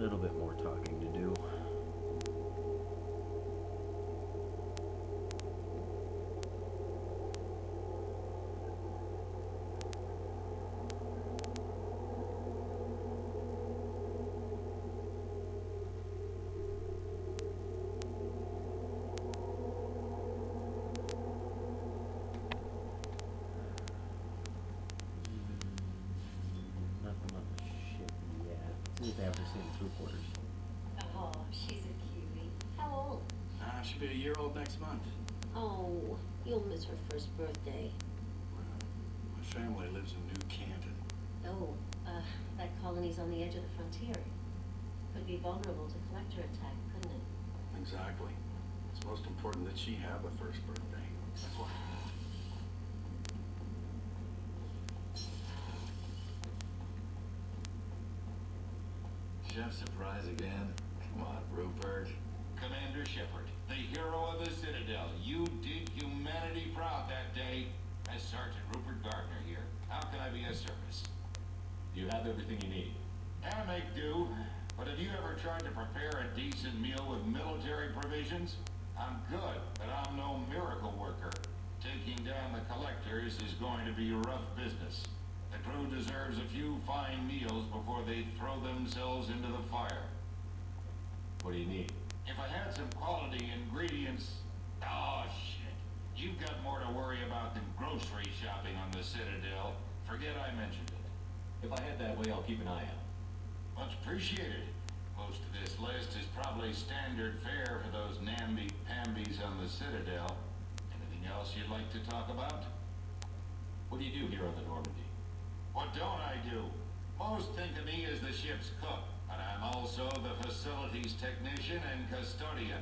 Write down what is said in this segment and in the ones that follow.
little bit more talking to do. Nothing on the ship yet. See if they ever seen the crew quarters. Oh, she's a cutie. How old? She'll be a year old next month. Oh, you'll miss her first birthday. Well, my family lives in New Canton. Oh, that colony's on the edge of the frontier. Could be vulnerable to collector attack, couldn't it? Exactly. It's most important that she have a first birthday. That's why. Chef surprise again? Come on, Rupert. Commander Shepard, the hero of the Citadel. You did humanity proud that day. As Sergeant Rupert Gardner here. How can I be of service? You have everything you need. I make do. But have you ever tried to prepare a decent meal with military provisions? I'm good, but I'm no miracle worker. Taking down the collectors is going to be rough business. The crew deserves a few fine meals before they throw themselves into the fire. What do you need? If I had some quality ingredients... Oh, shit. You've got more to worry about than grocery shopping on the Citadel. Forget I mentioned it. If I head that way, I'll keep an eye out. Much appreciated. Most of this list is probably standard fare for those namby-pambies on the Citadel. Anything else you'd like to talk about? What do you do here on the Normandy? What don't I do? Most think of me as the ship's cook, but I'm also the facilities technician and custodian.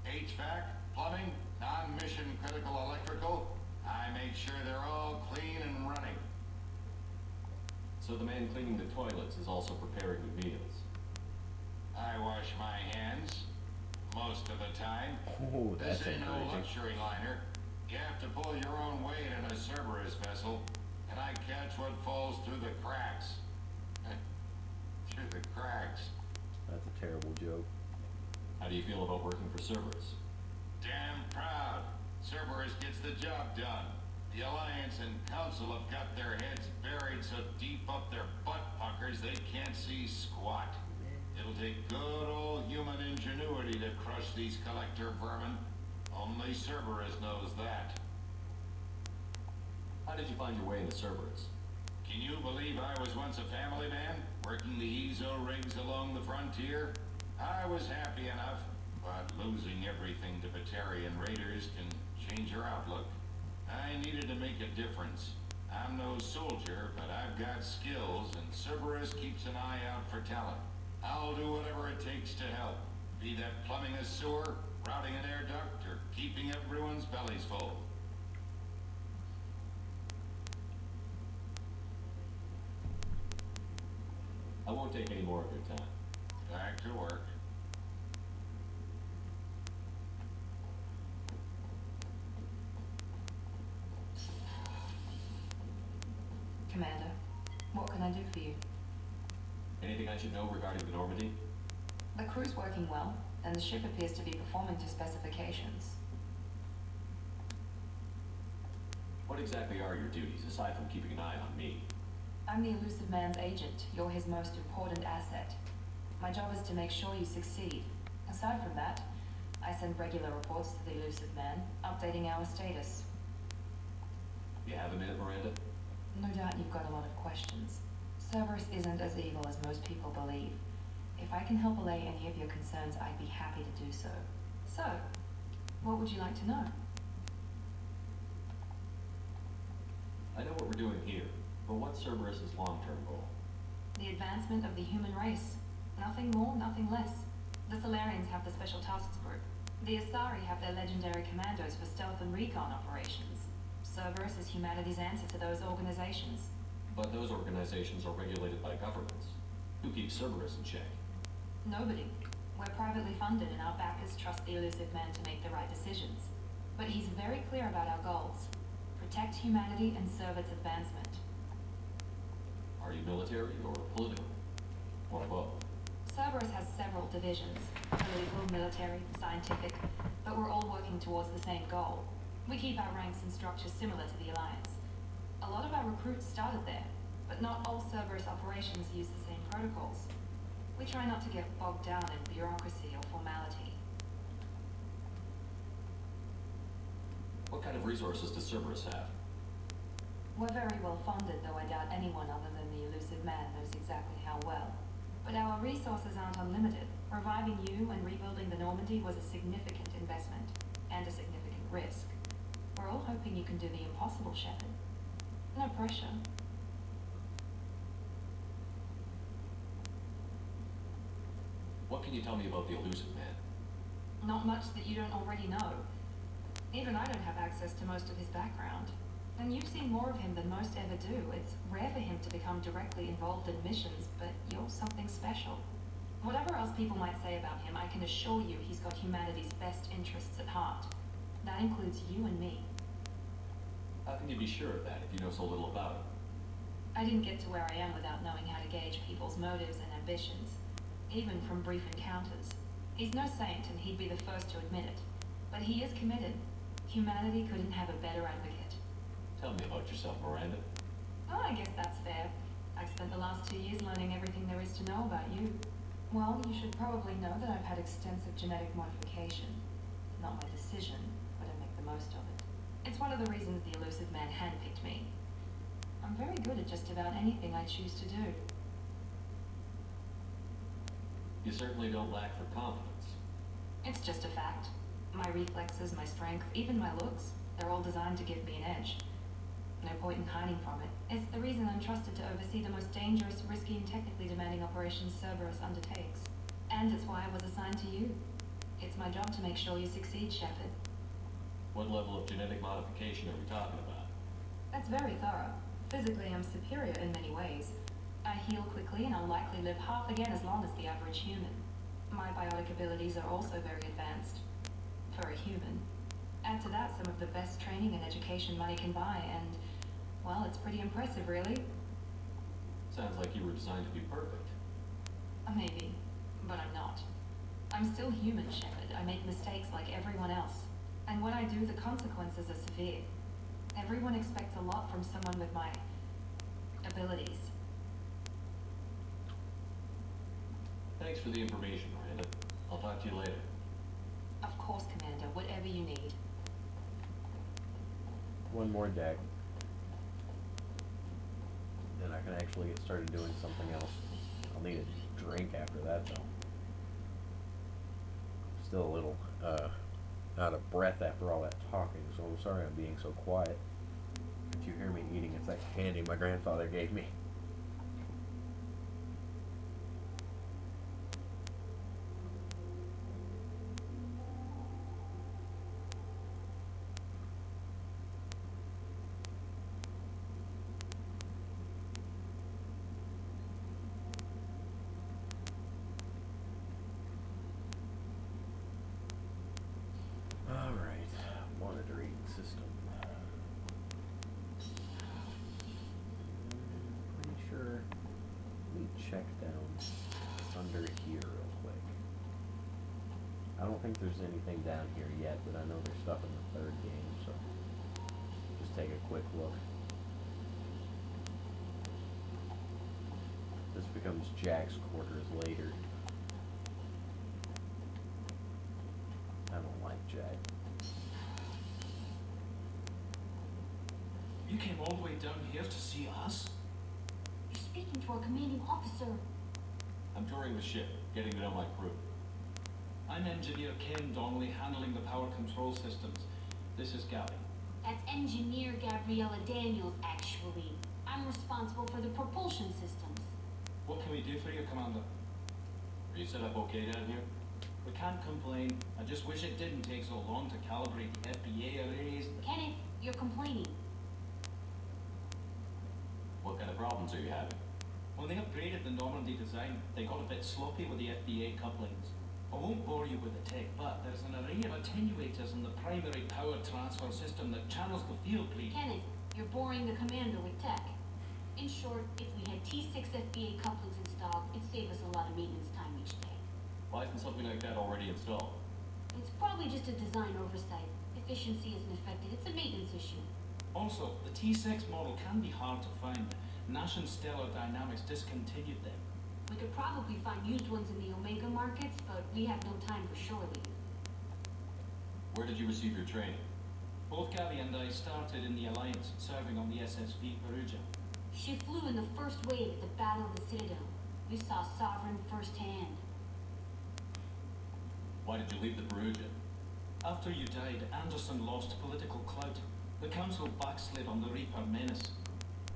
HVAC, plumbing, non-mission critical electrical, I make sure they're all clean and running. So the man cleaning the toilets is also preparing the meals. I wash my hands most of the time. Oh, that's This ain't no encouraging. luxury liner. You have to pull your own weight in a Cerberus vessel, and I catch what falls through the cracks. Through the cracks. That's a terrible joke. How do you feel about working for Cerberus? Damn proud. Cerberus gets the job done. The Alliance and Council have got their heads buried so deep up their butt puckers they can't see squat. It'll take good old human ingenuity to crush these collector vermin. Only Cerberus knows that. How did you find your way into Cerberus? Can you believe I was once a family man, working the EZO rigs along the frontier? I was happy enough, but losing everything to Batarian raiders can change your outlook. I needed to make a difference. I'm no soldier, but I've got skills, and Cerberus keeps an eye out for talent. I'll do whatever it takes to help. Be that plumbing a sewer, routing an air duct, or keeping everyone's bellies full. I won't take any more of your time. Back to work. Commander, what can I do for you? Anything I should know regarding the Normandy? The crew's working well, and the ship appears to be performing to specifications. What exactly are your duties, aside from keeping an eye on me? I'm the Elusive Man's agent. You're his most important asset. My job is to make sure you succeed. Aside from that, I send regular reports to the Elusive Man, updating our status. You have a minute, Miranda? No doubt you've got a lot of questions. Cerberus isn't as evil as most people believe. If I can help allay any of your concerns, I'd be happy to do so. So, what would you like to know? I know what we're doing here, but what's Cerberus's long-term goal? The advancement of the human race. Nothing more, nothing less. The Solarians have the Special Tasks Group. The Asari have their legendary commandos for stealth and recon operations. Cerberus is humanity's answer to those organizations. But those organizations are regulated by governments. Who keeps Cerberus in check? Nobody. We're privately funded and our backers trust the Elusive Man to make the right decisions. But he's very clear about our goals. Protect humanity and serve its advancement. Are you military or political? Or both? Cerberus has several divisions, political, military, scientific, but we're all working towards the same goal. We keep our ranks and structures similar to the Alliance. A lot of our recruits started there, but not all Cerberus operations use the same protocols. We try not to get bogged down in bureaucracy or formality. What kind of resources does Cerberus have? We're very well funded, though I doubt anyone other than the elusive man knows exactly how well. But our resources aren't unlimited. Reviving you and rebuilding the Normandy was a significant investment, and a significant risk. We're all hoping you can do the impossible, Shepard. No pressure. What can you tell me about the elusive man? Not much that you don't already know. Even I don't have access to most of his background. And you've seen more of him than most ever do. It's rare for him to become directly involved in missions, but you're something special. Whatever else people might say about him, I can assure you he's got humanity's best interests at heart. That includes you and me. How can you be sure of that if you know so little about him? I didn't get to where I am without knowing how to gauge people's motives and ambitions, even from brief encounters. He's no saint, and he'd be the first to admit it. But he is committed. Humanity couldn't have a better advocate. Tell me about yourself, Miranda. Oh, I guess that's fair. I've spent the last 2 years learning everything there is to know about you. Well, you should probably know that I've had extensive genetic modification. Not my decision, but I make the most of it. It's one of the reasons the elusive man handpicked me. I'm very good at just about anything I choose to do. You certainly don't lack for confidence. It's just a fact. My reflexes, my strength, even my looks, they're all designed to give me an edge. No point in hiding from it. It's the reason I'm trusted to oversee the most dangerous, risky, and technically demanding operations Cerberus undertakes. And it's why I was assigned to you. It's my job to make sure you succeed, Shepard. What level of genetic modification are we talking about? That's very thorough. Physically, I'm superior in many ways. I heal quickly, and I'll likely live half again as long as the average human. My biotic abilities are also very advanced. For a human. Add to that some of the best training and education money can buy, and, well, it's pretty impressive, really. Sounds like you were designed to be perfect. Maybe, but I'm not. I'm still human, Shepard. I make mistakes like everyone else. And when I do, the consequences are severe. Everyone expects a lot from someone with my abilities. Thanks for the information, Miranda. I'll talk to you later. Of course, Commander, whatever you need. One more deck. Then I can actually get started doing something else. I'll need a drink after that, though. Still a little, out of breath after all that talking, so I'm sorry I'm being so quiet. If you hear me eating, it's that candy my grandfather gave me. Check down under here real quick. I don't think there's anything down here yet, but I know there's stuff in the third game, so just take a quick look. This becomes Jack's quarters later. I don't like Jack. You came all the way down here to see us? You're speaking to our commanding officer. I'm touring the ship, getting to know my crew. I'm Engineer Ken Donnelly, handling the power control systems. This is Gabby. That's Engineer Gabriella Daniels, actually. I'm responsible for the propulsion systems. What can we do for you, Commander? Are you set up okay down here? We can't complain. I just wish it didn't take so long to calibrate the FBA arrays. Kenneth, you're complaining. What kind of problems are you having? When they upgraded the Normandy design, they got a bit sloppy with the FBA couplings. I won't bore you with the tech, but there's an array of attenuators in the primary power transfer system that channels the field bleed. Kenneth, you're boring the commander with tech. In short, if we had T6 FBA couplings installed, it'd save us a lot of maintenance time each day. Why isn't something like that already installed? It's probably just a design oversight. Efficiency isn't affected. It's a maintenance issue. Also, the T6 model can be hard to find. Nash and Stellar Dynamics discontinued them. We could probably find used ones in the Omega markets, but we have no time for shore leave. Where did you receive your training? Both Gabby and I started in the Alliance, serving on the SSV Perugia. She flew in the first wave at the Battle of the Citadel. We saw Sovereign firsthand. Why did you leave the Perugia? After you died, Anderson lost political clout. The Council backslid on the Reaper menace,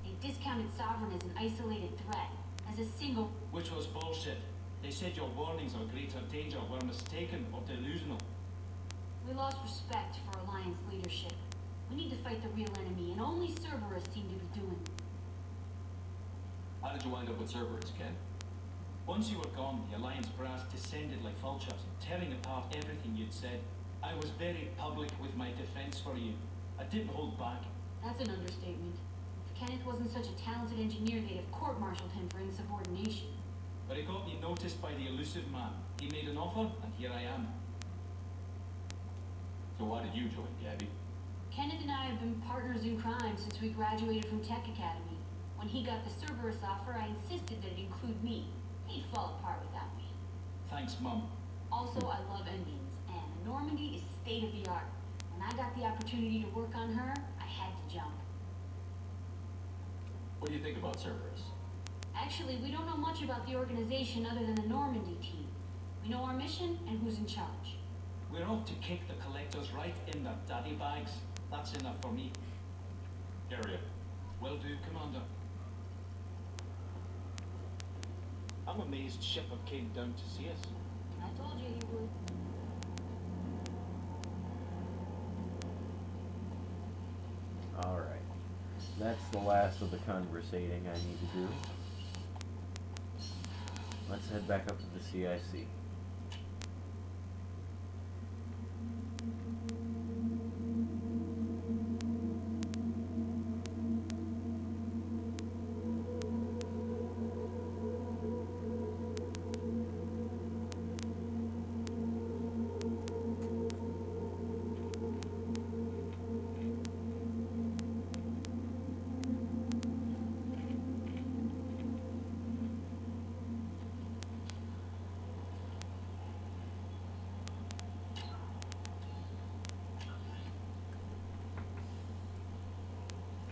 They discounted Sovereign as an isolated threat, as a single... which was bullshit. They said your warnings of greater danger were mistaken or delusional. We lost respect for Alliance leadership. We need to fight the real enemy, and only Cerberus seem to be doing. How did you wind up with Cerberus, Ken? Once you were gone, the Alliance brass descended like vultures, tearing apart everything you'd said. I was very public with my defense for you. I didn't hold back. That's an understatement. If Kenneth wasn't such a talented engineer, they'd have court-martialed him for insubordination. But he got me noticed by the elusive man. He made an offer, and here I am. So why did you join, Gabby? Kenneth and I have been partners in crime since we graduated from Tech Academy. When he got the Cerberus offer, I insisted that it include me. He'd fall apart without me. Thanks, Mum. Also, I love engines, and the Normandy is state-of-the-art. When I got the opportunity to work on her, I had to jump. What do you think about Cerberus? Actually, we don't know much about the organization other than the Normandy team. We know our mission and who's in charge. We're off to kick the collectors right in their daddy bags. That's enough for me. Carry it. Will do, Commander. I'm amazed Shepard came down to see us. I told you he would. Alright. That's the last of the conversating I need to do. Let's head back up to the CIC.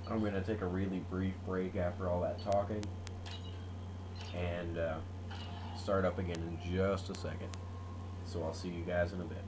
I'm going to take a really brief break after all that talking and start up again in just a second. So I'll see you guys in a bit.